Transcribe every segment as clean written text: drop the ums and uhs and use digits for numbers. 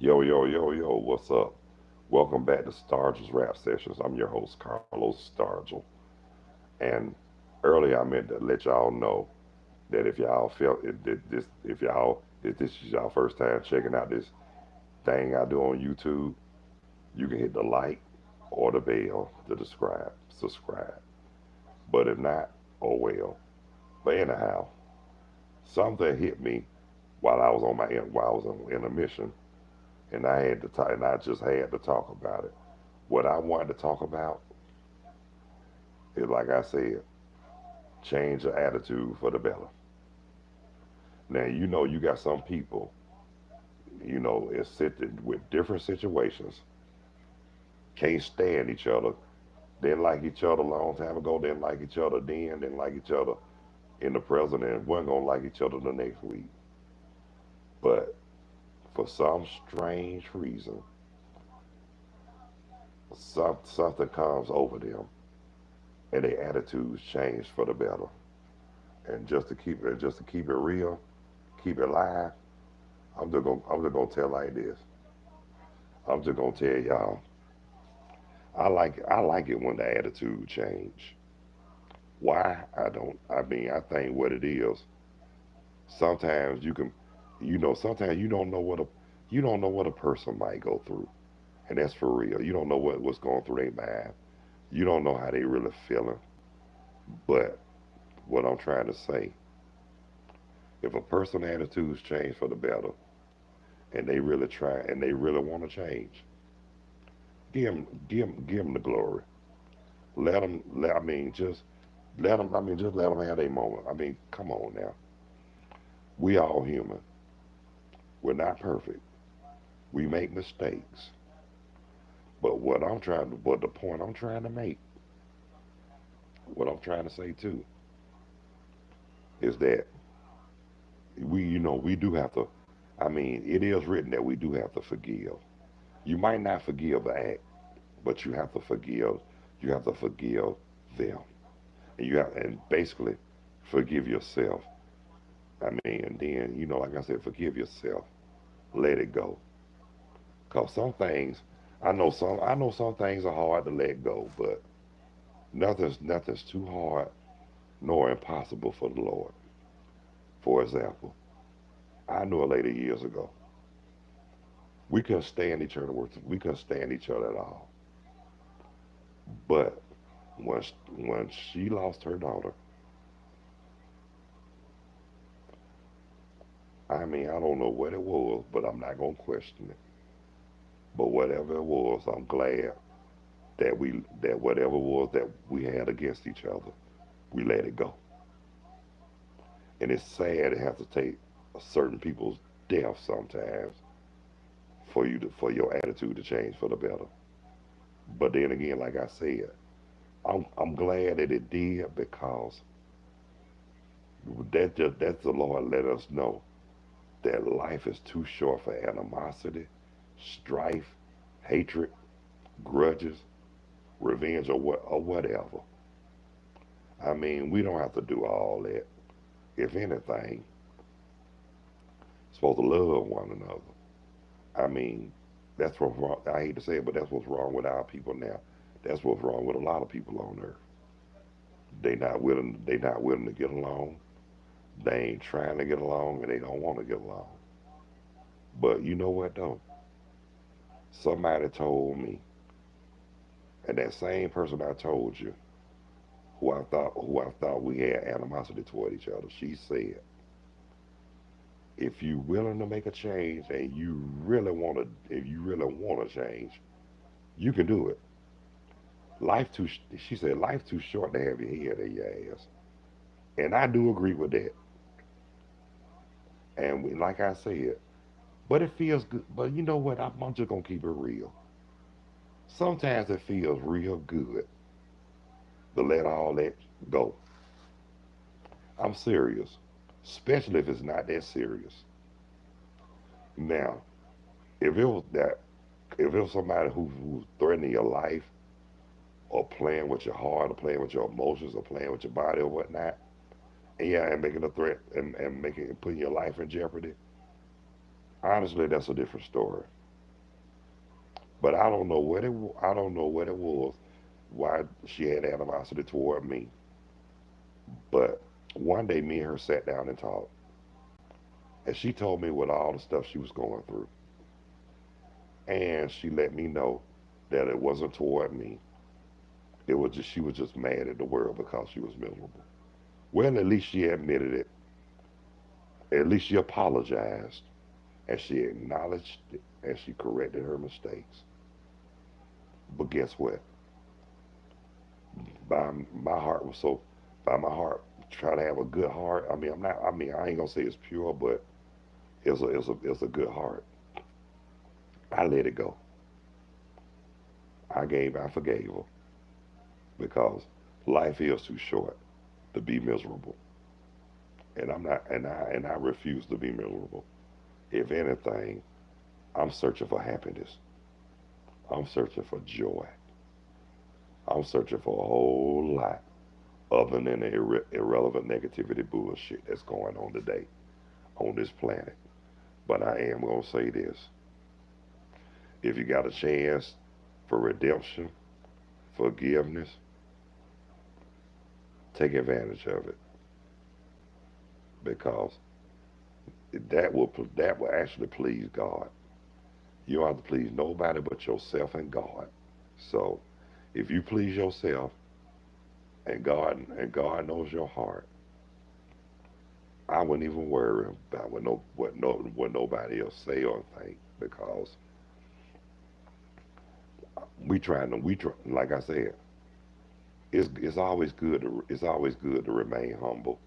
Yo, yo, yo, yo, what's up? Welcome back to Stargell's Rap Sessions. I'm your host, Carlos Stargell. And earlier I meant to let y'all know that if y'all felt it, if this is y'all first time checking out this thing I do on YouTube, you can hit the like or the bell to subscribe. But if not, oh well. But anyhow, something hit me while I was on intermission, and I had to talk, and I just had to talk about it. What I wanted to talk about is, like I said, change your attitude for the better. Now, you got some people, it's sitting with different situations, can't stand each other, didn't like each other a long time ago, didn't like each other then, didn't like each other in the present, and wasn't going to like each other the next week. But for some strange reason, something comes over them, and their attitudes change for the better. And just to keep it real, keep it live, I'm just gonna tell like this. I'm just gonna tell y'all. I like it when the attitude change. Why? I don't. I mean, I think what it is. Sometimes sometimes you don't know what a person might go through, and that's for real. You don't know what's going through their mind. You don't know how they really feeling. But what I'm trying to say, if a person attitudes change for the better, and they really try and they really want to change, give them the glory. Let them. I mean, just let them. I mean, just let them have their moment. I mean, come on now. We all human. We're not perfect. We make mistakes. But the point I'm trying to make, what I'm trying to say too, is that we do have to. I mean, it is written that we do have to forgive. You might not forgive the act, but you have to forgive. You have to forgive them, and basically forgive yourself. I mean, and then like I said, forgive yourself. Let it go. Cause some things, I know some things are hard to let go, but nothing's too hard nor impossible for the Lord. For example, I knew a lady years ago. We couldn't stand each other. We couldn't stand each other at all. But when she lost her daughter, I mean, I don't know what it was, but I'm not gonna question it. But whatever it was, I'm glad that whatever it was that we had against each other, we let it go. And it's sad it has to take certain people's death sometimes for your attitude to change for the better. But then again, like I said, I'm glad that it did because that's the Lord let us know that life is too short for animosity, strife, hatred, grudges, revenge, or whatever. I mean, we don't have to do all that. If anything, supposed to love one another. I mean, that's what's wrong. I hate to say it, but that's what's wrong with our people now. That's what's wrong with a lot of people on earth. They not willing. They not willing to get along. They ain't trying to get along, and they don't want to get along. But you know what though? Somebody told me, and that same person I told you, who I thought we had animosity toward each other, she said, if you willing to make a change and if you really want to change, you can do it. She said, life too short to have your head in your ass. And I do agree with that. And like I said, but it feels good. But you know what? I'm just gonna keep it real. Sometimes it feels real good to let all that go. I'm serious, especially if it's not that serious. Now, if it was that, if it was somebody who's threatening your life or playing with your heart or playing with your emotions or playing with your body or whatnot, and yeah, and making a threat and putting your life in jeopardy, honestly, that's a different story. But I don't know what it was, why she had animosity toward me. But one day, me and her sat down and talked, and she told me what all the stuff she was going through, and she let me know that it wasn't toward me. It was just she was just mad at the world because she was miserable. Well, at least she admitted it. At least she apologized, and she acknowledged it, and she corrected her mistakes. But guess what? By my heart was so, by my heart trying to have a good heart. I mean, I'm not. I mean, I ain't gonna say it's pure, but it's a good heart. I let it go. I forgave her because life is too short to be miserable, and I'm not, and I refuse to be miserable. If anything, I'm searching for happiness. I'm searching for joy. I'm searching for a whole lot other than the irrelevant negativity bullshit that's going on today on this planet. But I am going to say this. If you got a chance for redemption, forgiveness, take advantage of it because that will actually please God. You don't have to please nobody but yourself and God. So if you please yourself and God knows your heart, I wouldn't even worry about what nobody else say or think because we try like I said, it's always good to remain humble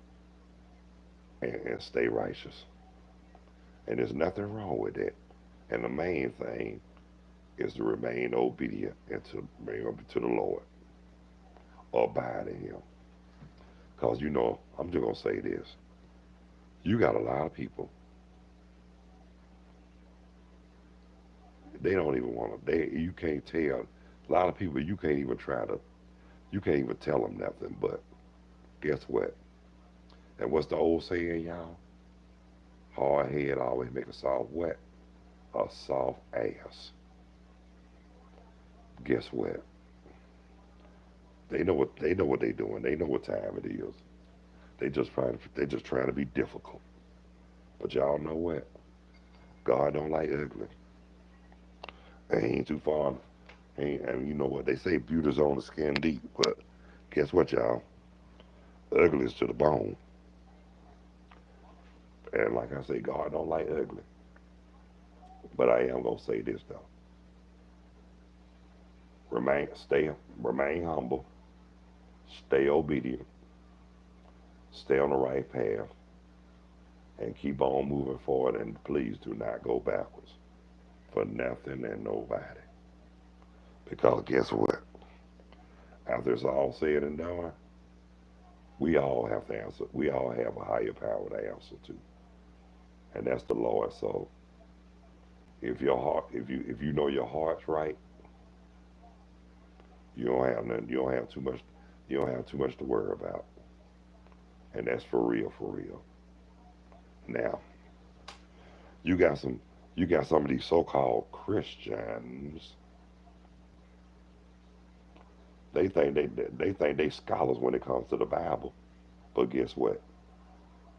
and stay righteous. And there's nothing wrong with that. And the main thing is to remain obedient and to to the Lord, abide in Him. Cause I'm just gonna say this: you got a lot of people, they don't even want to. You can't tell. A lot of people you can't even tell them nothing. But guess what? And what's the old saying, y'all? Hard head always make a soft what? A soft ass. Guess what? They know what they're doing. They know what time it is. They just trying to be difficult. But y'all know what? God don't like ugly. And he ain't too far. And you know what? They say beauty's on the skin deep. But guess what, y'all? Ugly is to the bone. And like I say, God don't like ugly. But I am gonna say this though. Remain humble, stay obedient, stay on the right path, and keep on moving forward. And please do not go backwards for nothing and nobody. Because guess what? After it's all said and done, we all have to answer. We all have a higher power to answer to, and that's the Lord. So if you know your heart's right, you don't have nothing. You don't have too much. You don't have too much to worry about, and that's for real, for real. Now you got some. You got some of these so-called Christians. They think they scholars when it comes to the Bible, but guess what?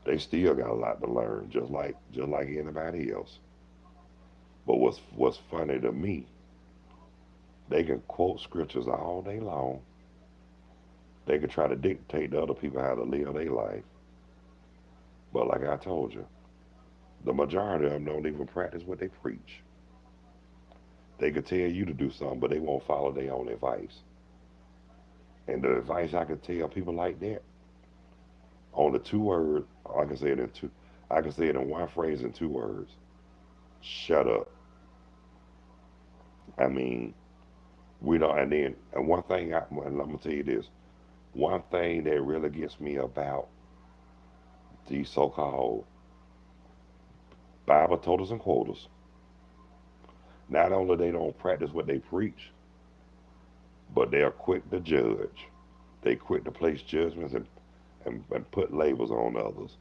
They still got a lot to learn, just like anybody else. But what's funny to me, they can quote scriptures all day long. They can try to dictate to other people how to live their life. But like I told you, the majority of them don't even practice what they preach. They could tell you to do something, but they won't follow their own advice. And the advice I could tell people like that on the two words, I can say it in two. I can say it in one phrase in two words. Shut up. I mean, we don't. And one thing I'm gonna tell you this. One thing that really gets me about these so-called Bible toters and quoters, not only they don't practice what they preach, but they're quick to judge. They quick to place judgments and put labels on others.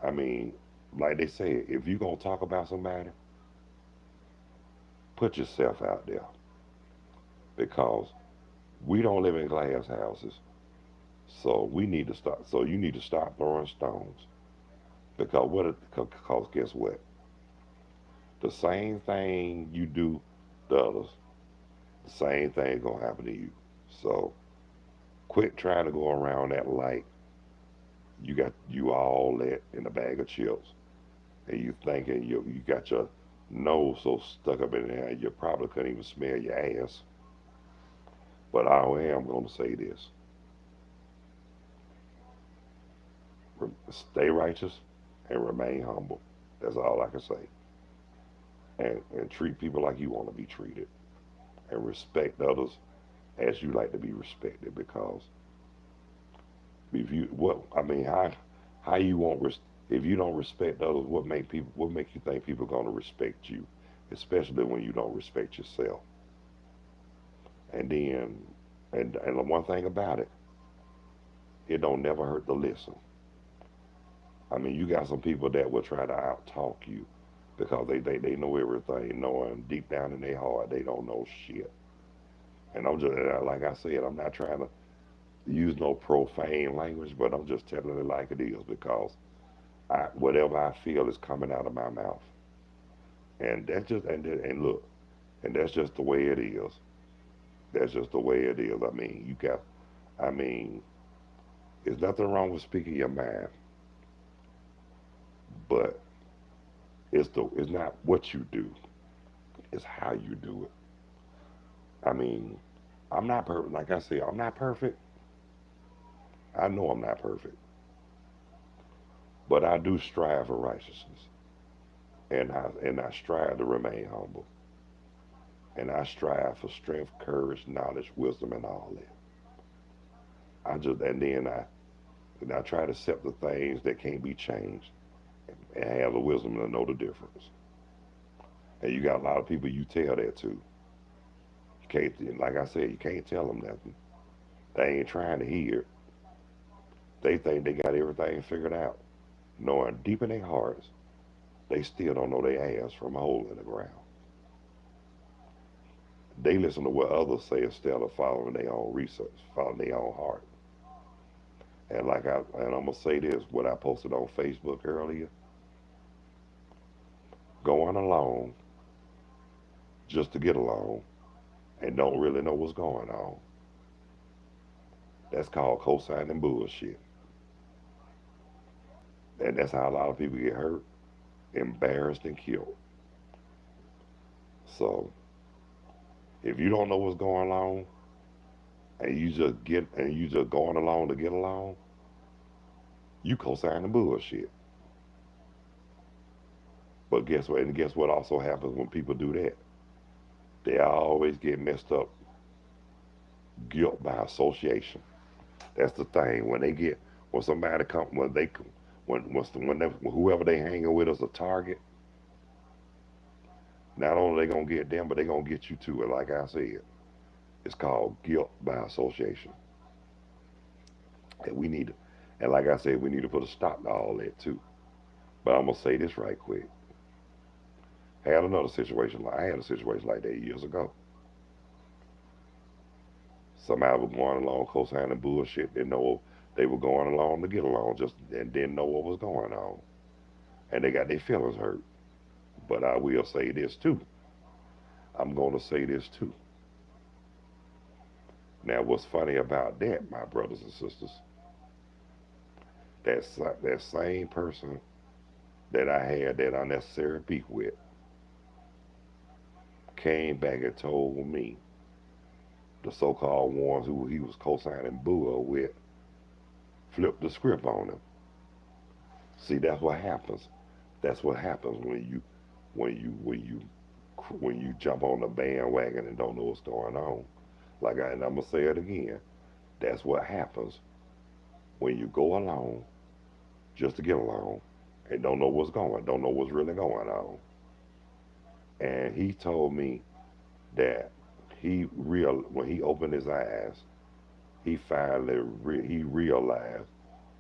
I mean, like they say, if you're gonna talk about somebody, put yourself out there. because we don't live in glass houses. So we need to stop. So you need to stop throwing stones because because guess what? The same thing you do to others, the same thing gonna happen to you. So quit trying to go around that like you all that in a bag of chips, and you thinking you got your nose so stuck up in there you probably couldn't even smell your ass. But I am gonna say this: stay righteous and remain humble. That's all I can say. And treat people like you want to be treated, and respect others as you like to be respected. Because if you what I mean, how you won't if you don't respect others, what make you think people gonna respect you, especially when you don't respect yourself. And then and the one thing about it, it don't never hurt to listen. I mean, you got some people that will try to out talk you because they know everything, knowing deep down in their heart they don't know shit. And I'm just like I said, I'm not trying to use no profane language, but I'm just telling it like it is because whatever I feel is coming out of my mouth, and that's just and look, and that's just the way it is. That's just the way it is. I mean, I mean, there's nothing wrong with speaking your mind, but it's not what you do, it's how you do it. I mean, I'm not perfect. Like I said, I'm not perfect. I know I'm not perfect, but I do strive for righteousness, and I strive to remain humble, and I strive for strength, courage, knowledge, wisdom, and all that. I just and I try to accept the things that can't be changed and have the wisdom to know the difference. And you got a lot of people you tell that to. You can't, like I said, you can't tell them nothing. They ain't trying to hear. They think they got everything figured out, knowing deep in their hearts they still don't know their ass from a hole in the ground. They listen to what others say instead of following their own research, following their own heart. And I'm gonna say this: what I posted on Facebook earlier, going along just to get along and don't really know what's going on. That's called co-signing bullshit, and that's how a lot of people get hurt, embarrassed, and killed. So if you don't know what's going on and you just going along to get along, you co-signing bullshit. But guess what? And guess what also happens when people do that? They always get messed up guilt by association. That's the thing. When somebody come when they when they, whoever they hanging with is a target, not only they gonna get them, but they gonna get you too. And like I said, it's called guilt by association. And we need to, and like I said, we need to put a stop to all that too. But I'm gonna say this right quick. I had a situation like that years ago. Somebody was going along co-signing bullshit. Didn't know they were going along to get along, just and didn't know what was going on, and they got their feelings hurt. But I will say this too. I'm going to say this too. Now, what's funny about that, my brothers and sisters, that same person that I had that unnecessary beef with came back and told me the so-called ones who he was co-signing bull with flipped the script on him. See, that's what happens. That's what happens when you when you when you jump on the bandwagon and don't know what's going on. And I'm gonna say it again. That's what happens when you go along just to get along and don't know what's really going on. And he told me that when he opened his eyes, he realized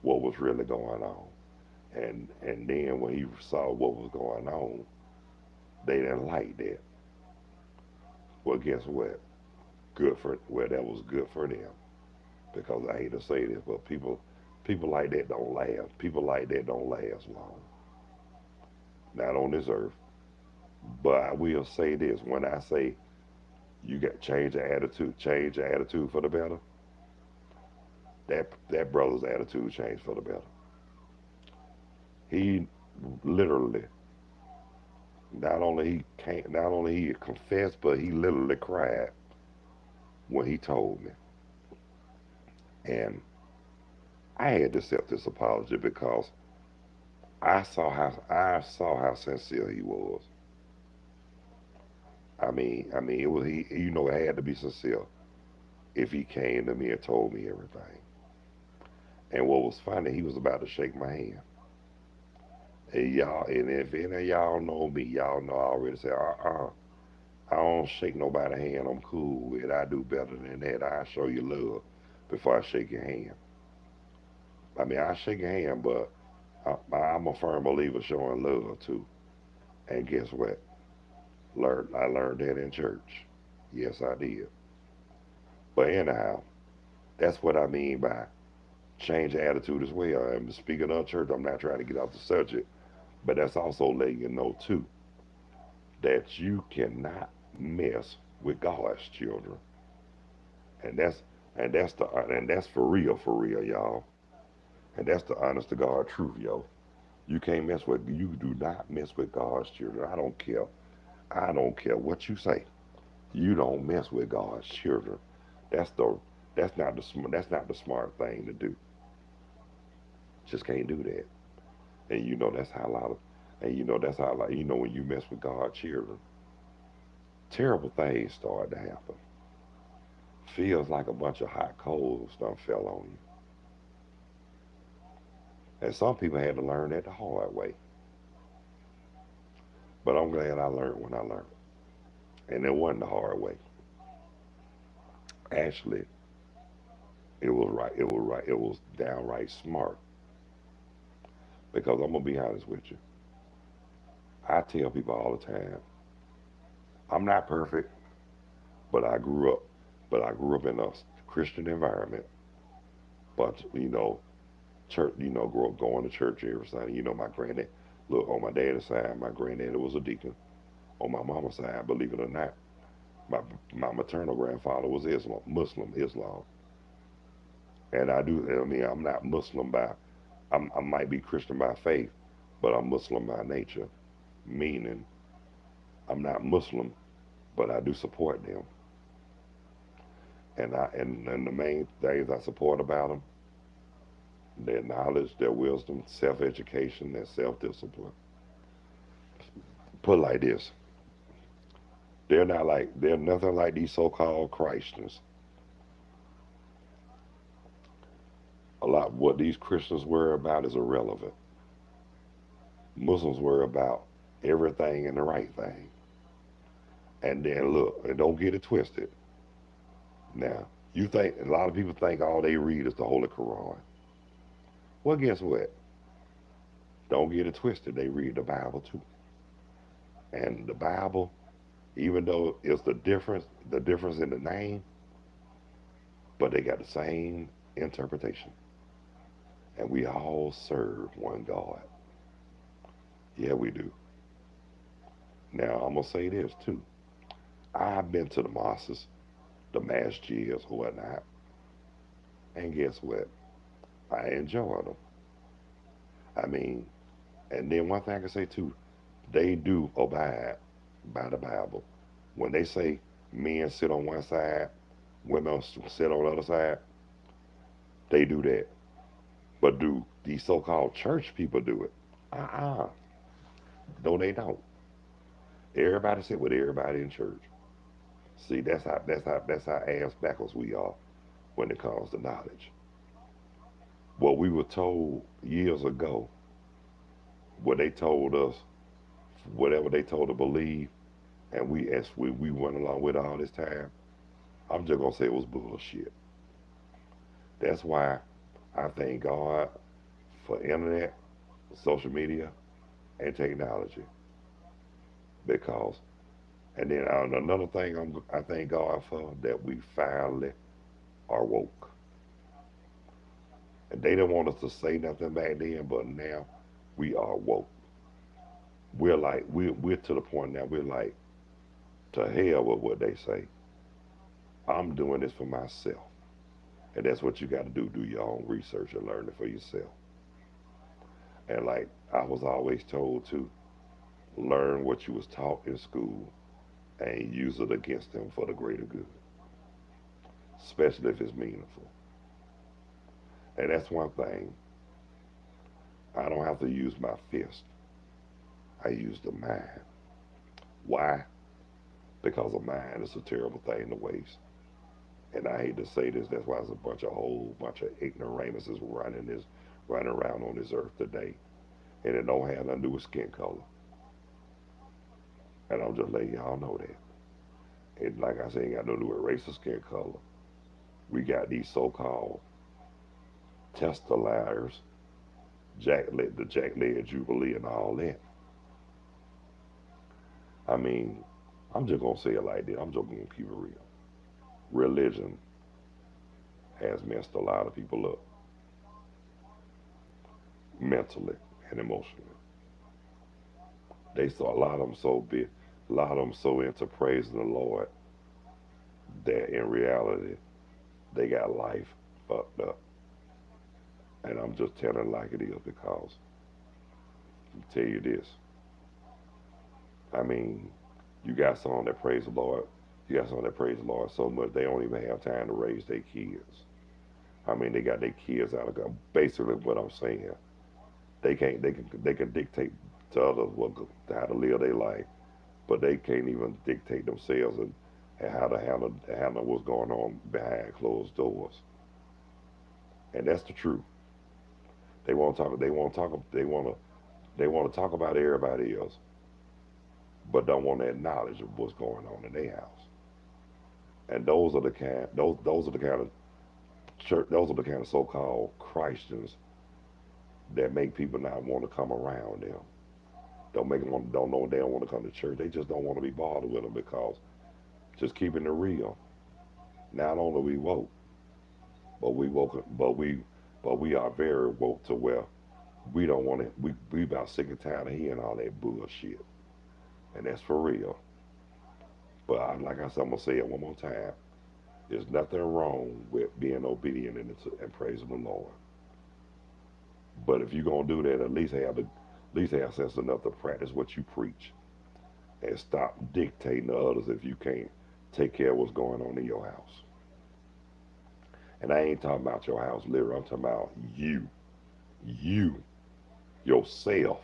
what was really going on. And then when he saw what was going on, they didn't like that. Well, guess what? good for well, that was good for them because I hate to say this, but people like that don't last. People like that don't last long, not on this earth. But I will say this: when I say you got change the attitude for the better, that brother's attitude changed for the better. He literally not only he confessed, but he literally cried when he told me. And I had to accept this apology because I saw how sincere he was. It was it had to be sincere if he came to me and told me everything. And what was funny, he was about to shake my hand. And if any of y'all know me, y'all know I already said, I don't shake nobody's hand. I'm cool with it. I do better than that. I show you love before I shake your hand. I shake your hand, but I'm a firm believer showing love too. And guess what? I learned that in church. Yes, I did. But anyhow, that's what I mean by change attitude as well. And speaking of church, I'm not trying to get off the subject, but that's also letting you know too that you cannot mess with God's children, and that's for real, y'all. And that's the honest to God truth, yo. You do not mess with God's children. I don't care what you say. You don't mess with God's children. That's the that's not the smart thing to do. Just can't do that. And that's how a lot of and that's how like when you mess with God's children, terrible things start to happen. Feels like a bunch of hot coals done fell on you. And some people had to learn that the hard way. But I'm glad I learned when I learned. And it wasn't the hard way. Actually, it was right. It was right. It was downright smart. Because I'm gonna be honest with you. I tell people all the time, I'm not perfect, but I grew up. But I grew up in a Christian environment. But church. Grew up going to church every Sunday. My granddad. Look, on my dad's side, my granddaddy was a deacon. On my mama's side, believe it or not, my my maternal grandfather was Islam. And I'm not Muslim I might be Christian by faith, but I'm Muslim by nature, meaning I'm not Muslim, but I do support them. And the main things I support about them, their knowledge, their wisdom, self-education, their self-discipline. Put it like this: they're nothing like these so-called Christians. A lot what these Christians worry about is irrelevant. Muslims worry about everything and the right thing. And then look, and don't get it twisted. Now, you think a lot of people think all they read is the Holy Quran. Well, guess what? Don't get it twisted. They read the Bible too. And the Bible, even though it's the difference in the name, but they got the same interpretation. And we all serve one God. Yeah, we do. Now, I'm going to say this too. I've been to the mosques, the masjids, or whatnot, and guess what? I enjoy them. I mean, and then one thing I can say too, they do abide by the Bible. When they say men sit on one side, women sit on the other side, they do that. But do these so-called church people do it? Uh-uh. No, they don't. Everybody sit with everybody in church. See, that's how ass backwards we are when it comes to knowledge. What we were told years ago, what they told us, whatever they told to believe, and we went along with all this time, I'm just gonna say it was bullshit. That's why I thank God for internet, social media, and technology. Because And then another thing I thank God for that we finally are woke. And they didn't want us to say nothing back then, but now we are woke. We're to the point now we're like, to hell with what they say. I'm doing this for myself. And that's what you got to do. Do your own research and learn it for yourself. And like I was always told to learn what you was taught in school and use it against them for the greater good, especially if it's meaningful. And that's one thing. I don't have to use my fist. I use the mind. Why? Because a mind is a terrible thing to waste. And I hate to say this, that's why there's a whole bunch of ignoramuses running around on this earth today. And it don't have nothing to do with skin color. And I'm just letting y'all know that. And like I said, ain't got nothing to do with race or skin color. We got these so-called testifiers, the Jack Lead Jubilee and all that. I mean, I'm just gonna say it like this. I'm just gonna keep it real. Religion has messed a lot of people up mentally and emotionally. They saw a lot of them so big, a lot of them so into praising the Lord that in reality they got life fucked up. And I'm just telling it like it is because I tell you this. I mean, you got some that praise the Lord. You got some that praise the Lord so much they don't even have time to raise their kids. I mean, they got their kids out of God. Basically, what I'm saying, they can't. They can dictate to others how to live their life, but they can't even dictate themselves and how to handle what's going on behind closed doors. And that's the truth. They won't talk. They won't talk. They want to talk about everybody else, but don't want to acknowledge what's going on in their house. And those are the kind of church. Those are the kind of so-called Christians that make people not want to come around them. Don't make them don't know they don't want to come to church. They just don't want to be bothered with them because just keeping it real. Not only we woke, but we woke, but we are very woke to where we don't want to. We about sick and tired of hearing all that bullshit, and that's for real. But like I said, I'm gonna say it one more time. There's nothing wrong with being obedient and praising the Lord. But if you're gonna do that, at least have sense enough to practice what you preach and stop dictating to others if you can't take care of what's going on in your house. And I ain't talking about your house, literally. I'm talking about you, yourself.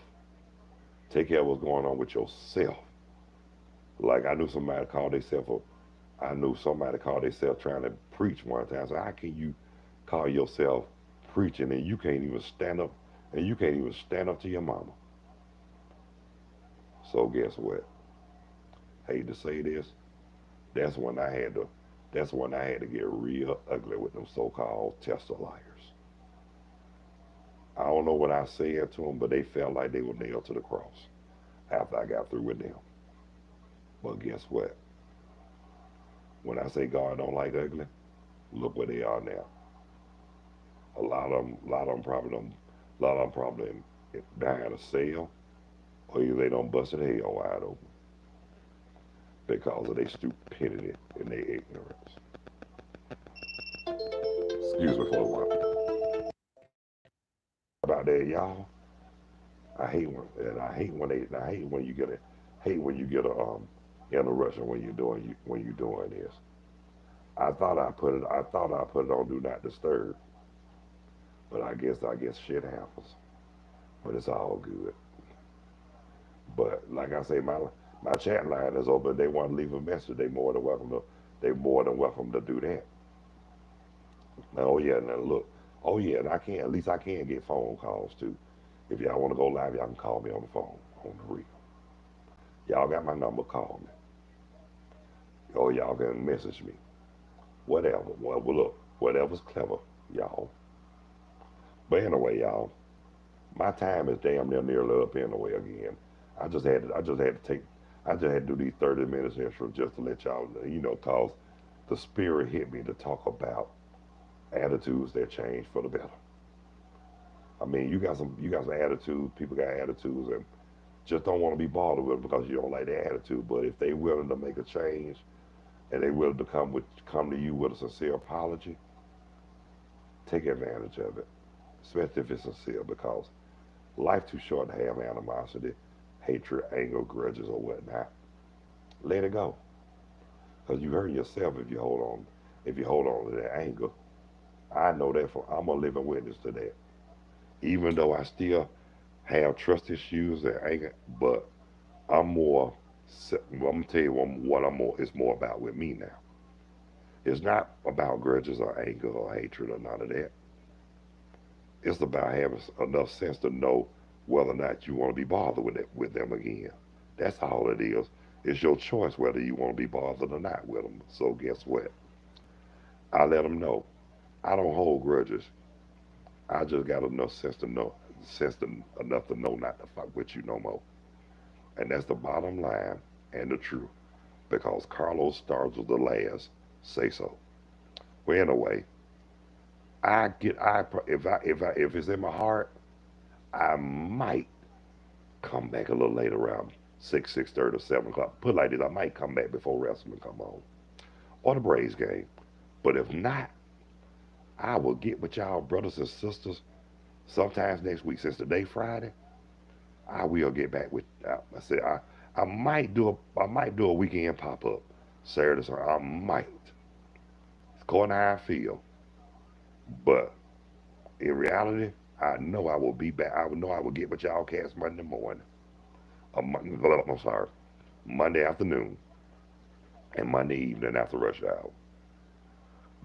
Take care of what's going on with yourself. Like I knew somebody called themselves trying to preach one time. So how can you call yourself preaching and you can't even stand up and you can't even stand up to your mama? So guess what? Hate to say this, that's when I had to that's when I had to get real ugly with them so-called tester liars. I don't know what I said to them, but they felt like they were nailed to the cross after I got through with them. But guess what? When I say God don't like ugly, look where they are now. A lot of them probably don't, a lot of them probably behind a cell, or either they don't busted hell wide open because of their stupidity and their ignorance. Excuse me for a while. About that, y'all. I hate when you get a, hate when you get a interruption when you're doing this. I thought I put it on do not disturb, but I guess shit happens. But it's all good. But like I say, my chat line is open. They want to leave a message. They more than welcome to do that. Oh yeah, now look. Oh yeah, and I can at least I can get phone calls too. If y'all want to go live, y'all can call me on the phone on the real. Y'all got my number. Call me. Or y'all can message me. Whatever. Well, look, whatever's clever, y'all. But anyway, y'all, my time is damn nearly up anyway again. I just had to take I just had to do these 30 minutes intro just to let y'all know, cause the spirit hit me to talk about attitudes that change for the better. I mean, you got some attitudes. People got attitudes and just don't want to be bothered with them because you don't like their attitude. But if they willing to make a change and they willing to come to you with a sincere apology, take advantage of it, especially if it's sincere, because life too short to have animosity, hatred, anger, grudges, or whatnot. Let it go, because you hurt yourself if you hold on. If you hold on to that anger, I know that I'm a living witness to that. Even though I still have trust issues and anger, but I'm more. I'm gonna tell you what I'm more. It's more about with me now. It's not about grudges or anger or hatred or none of that. It's about having enough sense to know whether or not you want to be bothered with them again. That's all it is. It's your choice whether you want to be bothered or not with them. So guess what? I let them know. I don't hold grudges. I just got enough enough to know not to fuck with you no more. And that's the bottom line and the truth. Because Carlos Stargell the last say so. Well, anyway, if it's in my heart, I might come back a little later around 6:30, 7 o'clock. Put it like this, I might come back before wrestling come on or the Braves game. But if not, I will get with y'all brothers and sisters sometimes next week. Since today Friday, I will get back with. I said I might do a weekend pop up Saturday. So I might. It's going how I feel, but in reality, I know I will be back. I know I will get with y'all cats Monday morning. I'm sorry, Monday afternoon and Monday evening after rush hour.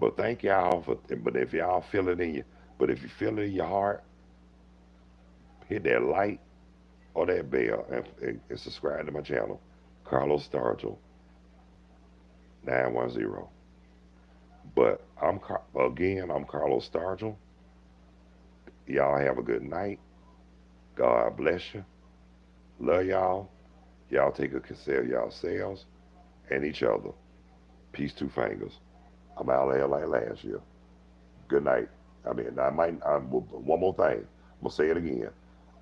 But thank y'all for. But if y'all feel it in you, but if you feel it in your heart, hit that like or that bell and subscribe to my channel, Carlos Stargell 910. But I'm Carlos Stargell. Y'all have a good night. God bless you. Love y'all. Y'all take good care of yourselves and each other. Peace, two fingers. I'm out of here like last year. Good night. I mean, one more thing. I'm going to say it again.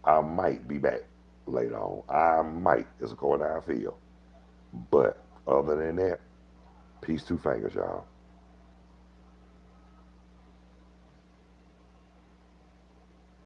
I might be back later on. I might. It's according to how I feel. But other than that, peace, two fingers, y'all.